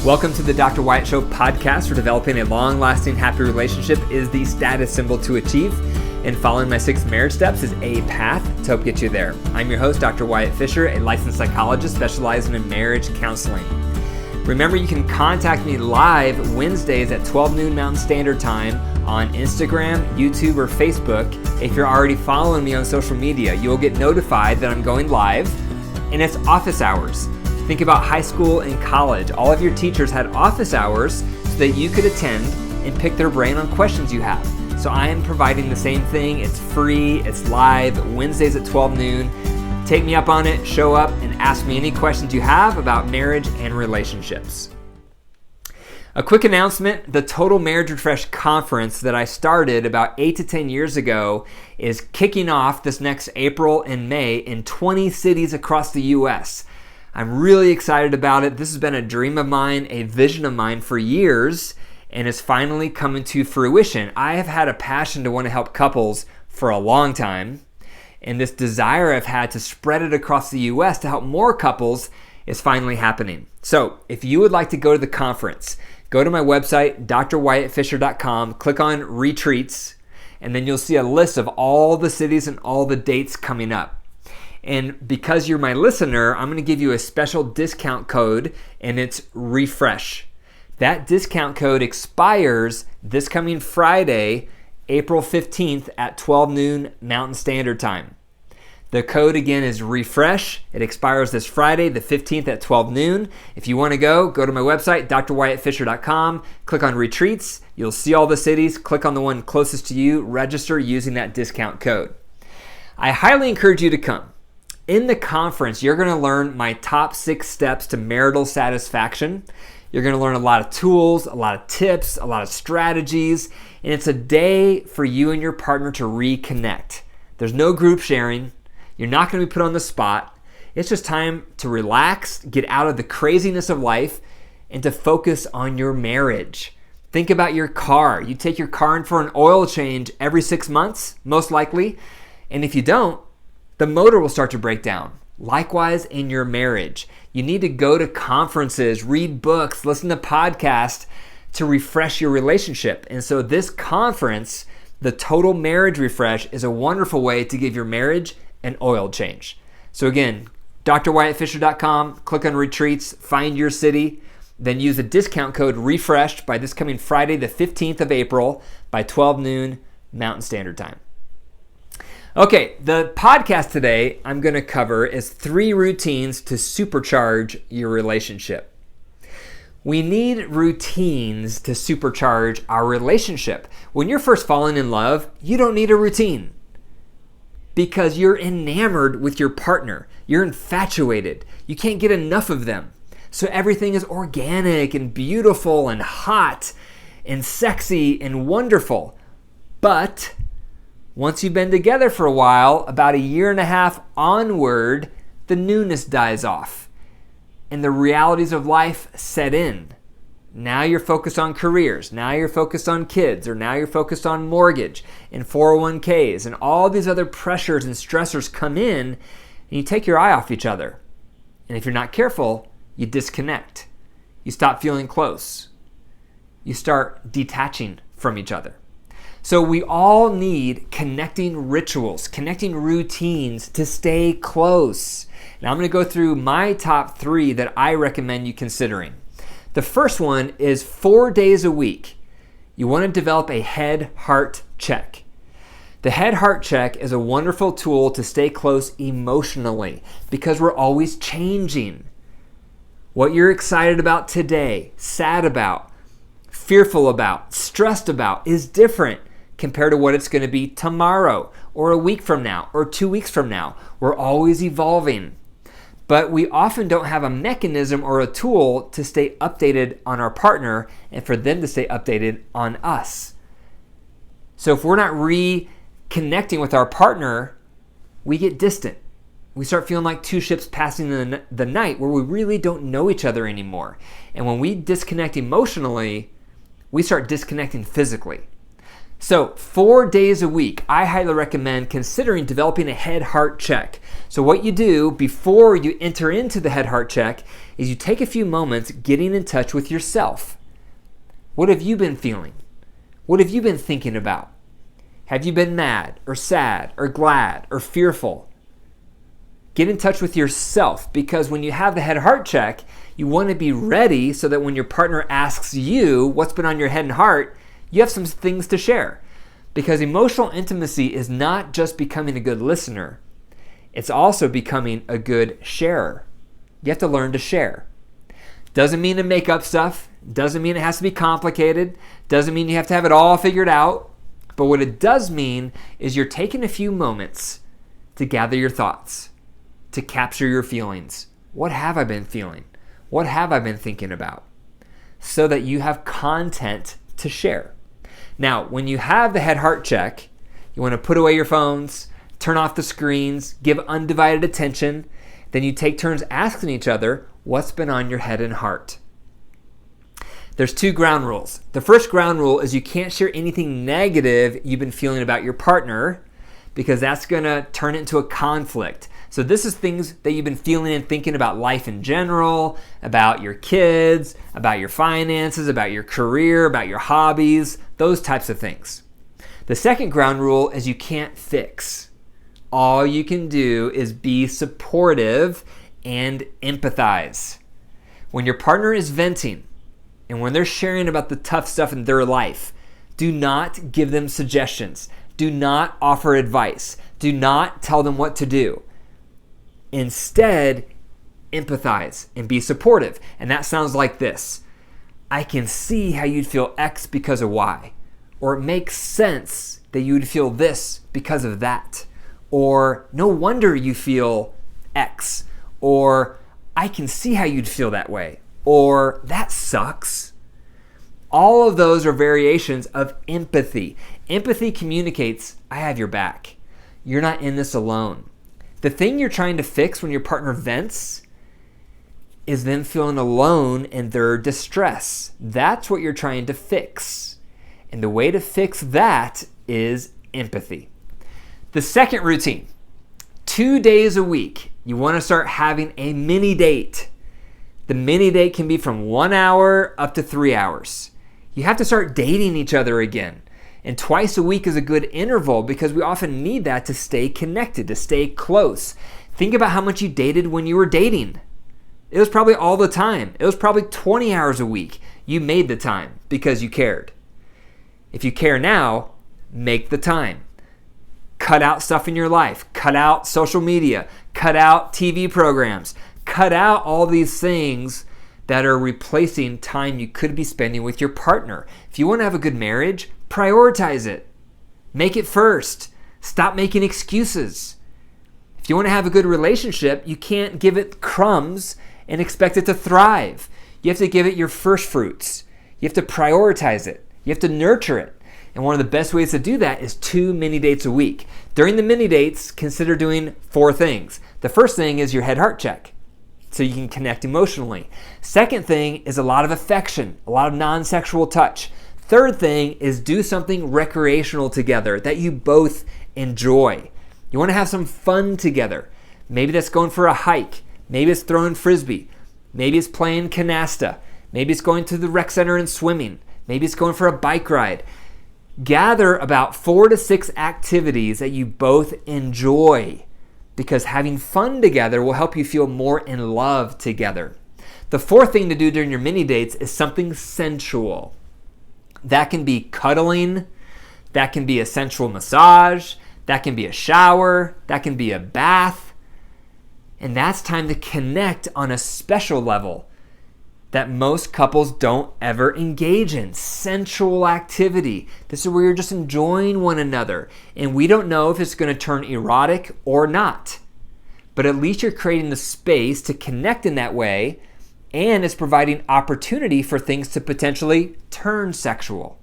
Welcome to the Dr. Wyatt Show podcast, where developing a long-lasting, happy relationship is the status symbol to achieve, and following my 6 marriage steps is a path to help get you there. I'm your host, Dr. Wyatt Fisher, a licensed psychologist specializing in marriage counseling. Remember, you can contact me live Wednesdays at 12 noon Mountain Standard Time on Instagram, YouTube, or Facebook. If you're already following me on social media, you'll get notified that I'm going live, and it's office hours. Think about high school and college. All of your teachers had office hours so that you could attend and pick their brain on questions you have. So I am providing the same thing. It's free, it's live, Wednesdays at 12 noon. Take me up on it, show up, and ask me any questions you have about marriage and relationships. A quick announcement, the Total Marriage Refresh Conference that I started about 8 to 10 years ago is kicking off this next April and May in 20 cities across the U.S. I'm really excited about it. This has been a dream of mine, a vision of mine for years, and it's finally coming to fruition. I have had a passion to want to help couples for a long time, and this desire I've had to spread it across the U.S. to help more couples is finally happening. So if you would like to go to the conference, go to my website, drwyattfisher.com, click on retreats, and then you'll see a list of all the cities and all the dates coming up. And because you're my listener, I'm going to give you a special discount code, and it's REFRESH. That discount code expires this coming Friday, April 15th at 12 noon Mountain Standard Time. The code again is REFRESH. It expires this Friday, the 15th at 12 noon. If you want to go to my website, drwyattfisher.com, click on retreats. You'll see all the cities. Click on the one closest to you. Register using that discount code. I highly encourage you to come. In the conference, you're going to learn my top 6 steps to marital satisfaction. You're going to learn a lot of tools, a lot of tips, a lot of strategies, and it's a day for you and your partner to reconnect. There's no group sharing. You're not going to be put on the spot. It's just time to relax, get out of the craziness of life, and to focus on your marriage. Think about your car. You take your car in for an oil change every 6 months, most likely, and if you don't, the motor will start to break down. Likewise in your marriage. You need to go to conferences, read books, listen to podcasts to refresh your relationship. And so this conference, the Total Marriage Refresh, is a wonderful way to give your marriage an oil change. So again, drwyattfisher.com, click on retreats, find your city, then use the discount code REFRESH by this coming Friday, the 15th of April by 12 noon Mountain Standard Time. Okay, the podcast today I'm going to cover is 3 routines to supercharge your relationship. We need routines to supercharge our relationship. When you're first falling in love, you don't need a routine because you're enamored with your partner. You're infatuated. You can't get enough of them. So everything is organic and beautiful and hot and sexy and wonderful. But once you've been together for a while, about 1.5 years onward, the newness dies off and the realities of life set in. Now you're focused on careers, now you're focused on kids, or now you're focused on mortgage and 401ks, and all these other pressures and stressors come in, and you take your eye off each other. And if you're not careful, you disconnect. You stop feeling close. You start detaching from each other. So we all need connecting rituals, connecting routines to stay close. Now I'm going to go through my top 3 that I recommend you considering. The first one is 4 days a week. You want to develop a head-heart check. The head-heart check is a wonderful tool to stay close emotionally because we're always changing. What you're excited about today, sad about, fearful about, stressed about is different compared to what it's going to be tomorrow or a week from now or 2 weeks from now. We're always evolving. But we often don't have a mechanism or a tool to stay updated on our partner and for them to stay updated on us. So if we're not reconnecting with our partner, we get distant. We start feeling like 2 ships passing in the night where we really don't know each other anymore. And when we disconnect emotionally, we start disconnecting physically. So 4 days a week, I highly recommend considering developing a head-heart check. So what you do before you enter into the head-heart check is you take a few moments getting in touch with yourself. What have you been feeling? What have you been thinking about? Have you been mad or sad or glad or fearful? Get in touch with yourself, because when you have the head-heart check, you want to be ready so that when your partner asks you what's been on your head and heart, you have some things to share. Because emotional intimacy is not just becoming a good listener, it's also becoming a good sharer. You have to learn to share. Doesn't mean to make up stuff, doesn't mean it has to be complicated, doesn't mean you have to have it all figured out, but what it does mean is you're taking a few moments to gather your thoughts, to capture your feelings. What have I been feeling? What have I been thinking about? So that you have content to share. Now, when you have the head-heart check, you want to put away your phones, turn off the screens, give undivided attention. Then you take turns asking each other what's been on your head and heart. There's 2 ground rules. The first ground rule is you can't share anything negative you've been feeling about your partner, because that's going to turn it into a conflict. So this is things that you've been feeling and thinking about life in general, about your kids, about your finances, about your career, about your hobbies, those types of things. The second ground rule is you can't fix. All you can do is be supportive and empathize. When your partner is venting and when they're sharing about the tough stuff in their life, do not give them suggestions. Do not offer advice. Do not tell them what to do. Instead, empathize and be supportive. And that sounds like this. I can see how you'd feel X because of Y. Or it makes sense that you would feel this because of that. Or no wonder you feel X. Or I can see how you'd feel that way. Or that sucks. All of those are variations of empathy. Empathy communicates, I have your back. You're not in this alone. The thing you're trying to fix when your partner vents is them feeling alone in their distress. That's what you're trying to fix. And the way to fix that is empathy. The second routine, 2 days a week, you want to start having a mini date. The mini date can be from 1 hour up to 3 hours. You have to start dating each other again. And twice a week is a good interval because we often need that to stay connected, to stay close. Think about how much you dated when you were dating. It was probably all the time. It was probably 20 hours a week. You made the time because you cared. If you care now, make the time. Cut out stuff in your life. Cut out social media. Cut out TV programs. Cut out all these things that are replacing time you could be spending with your partner. If you want to have a good marriage, prioritize it. Make it first. Stop making excuses. If you want to have a good relationship, you can't give it crumbs and expect it to thrive. You have to give it your first fruits. You have to prioritize it. You have to nurture it. And one of the best ways to do that is 2 mini dates a week. During the mini dates, consider doing 4 things. The first thing is your head-heart check, so you can connect emotionally. Second thing is a lot of affection, a lot of non-sexual touch. Third thing is do something recreational together that you both enjoy. You want to have some fun together. Maybe that's going for a hike. Maybe it's throwing frisbee. Maybe it's playing canasta. Maybe it's going to the rec center and swimming. Maybe it's going for a bike ride. Gather about 4 to 6 activities that you both enjoy, because having fun together will help you feel more in love together. The fourth thing to do during your mini dates is something sensual. That can be cuddling, that can be a sensual massage, that can be a shower, that can be a bath. And that's time to connect on a special level that most couples don't ever engage in. Sensual activity. This is where you're just enjoying one another. And we don't know if it's going to turn erotic or not. But at least you're creating the space to connect in that way, and it's providing opportunity for things to potentially turn sexual.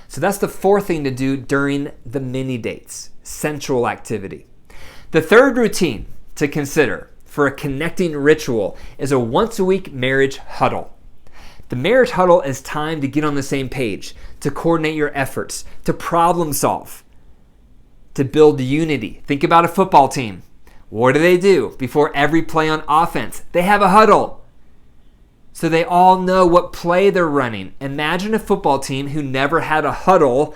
So that's the fourth thing to do during the mini dates, sensual activity. The third routine to consider for a connecting ritual is a once a week marriage huddle. The marriage huddle is time to get on the same page, to coordinate your efforts, to problem solve, to build unity. Think about a football team. What do? Before every play on offense, they have a huddle. So they all know what play they're running. Imagine a football team who never had a huddle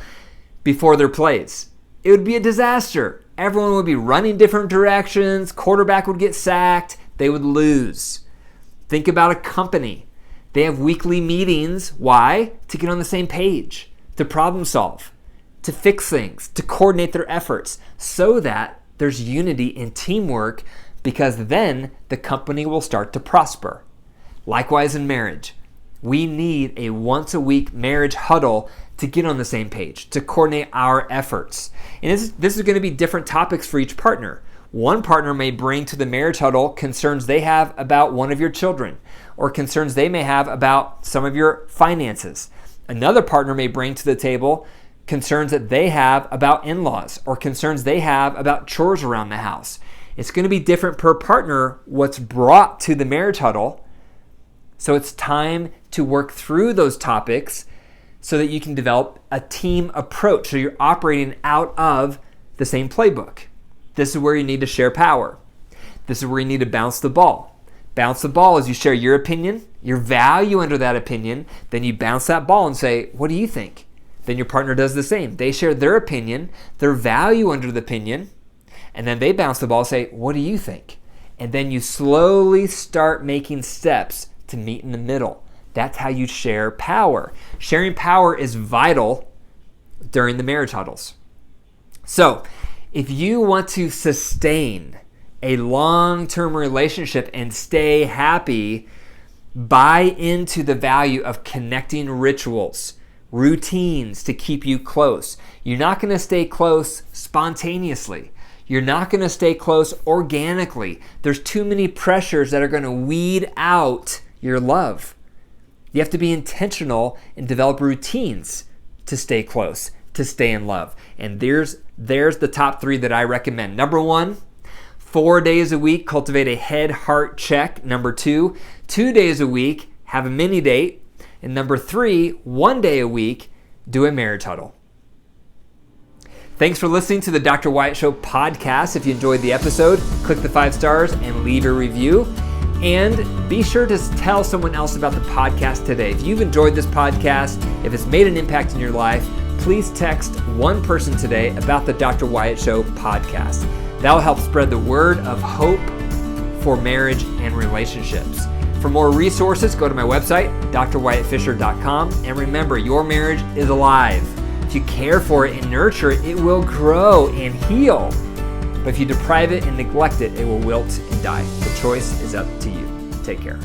before their plays. It would be a disaster. Everyone would be running different directions. Quarterback would get sacked. They would lose. Think about a company. They have weekly meetings. Why? To get on the same page, to problem solve, to fix things, to coordinate their efforts so that there's unity and teamwork, because then the company will start to prosper. Likewise in marriage, we need a once a week marriage huddle to get on the same page, to coordinate our efforts. And this is going to be different topics for each partner. One partner may bring to the marriage huddle concerns they have about one of your children, or concerns they may have about some of your finances. Another partner may bring to the table concerns that they have about in-laws, or concerns they have about chores around the house. It's going to be different per partner what's brought to the marriage huddle. So it's time to work through those topics so that you can develop a team approach. So you're operating out of the same playbook. This is where you need to share power. This is where you need to bounce the ball. Bounce the ball is you share your opinion, your value under that opinion, then you bounce that ball and say, what do you think? Then your partner does the same. They share their opinion, their value under the opinion, and then they bounce the ball and say, what do you think? And then you slowly start making steps to meet in the middle. That's how you share power. Sharing power is vital during the marriage huddles. So, if you want to sustain a long-term relationship and stay happy, buy into the value of connecting rituals, routines to keep you close. You're not going to stay close spontaneously. You're not going to stay close organically. There's too many pressures that are going to weed out your love. You have to be intentional and develop routines to stay close, to stay in love. And there's the top 3 that I recommend. Number 1, 4 days a week, cultivate a head-heart check. Number 2, 2 days a week, have a mini date. And number 3, 1 day a week, do a marriage huddle. Thanks for listening to the Dr. Wyatt Show podcast. If you enjoyed the episode, click the 5 stars and leave a review. And be sure to tell someone else about the podcast today. If you've enjoyed this podcast, if it's made an impact in your life, please text one person today about the Dr. Wyatt Show podcast. That will help spread the word of hope for marriage and relationships. For more resources, go to my website, drwyattfisher.com. And remember, your marriage is alive. If you care for it and nurture it, it will grow and heal. But if you deprive it and neglect it, it will wilt and die. The choice is up to you. Take care.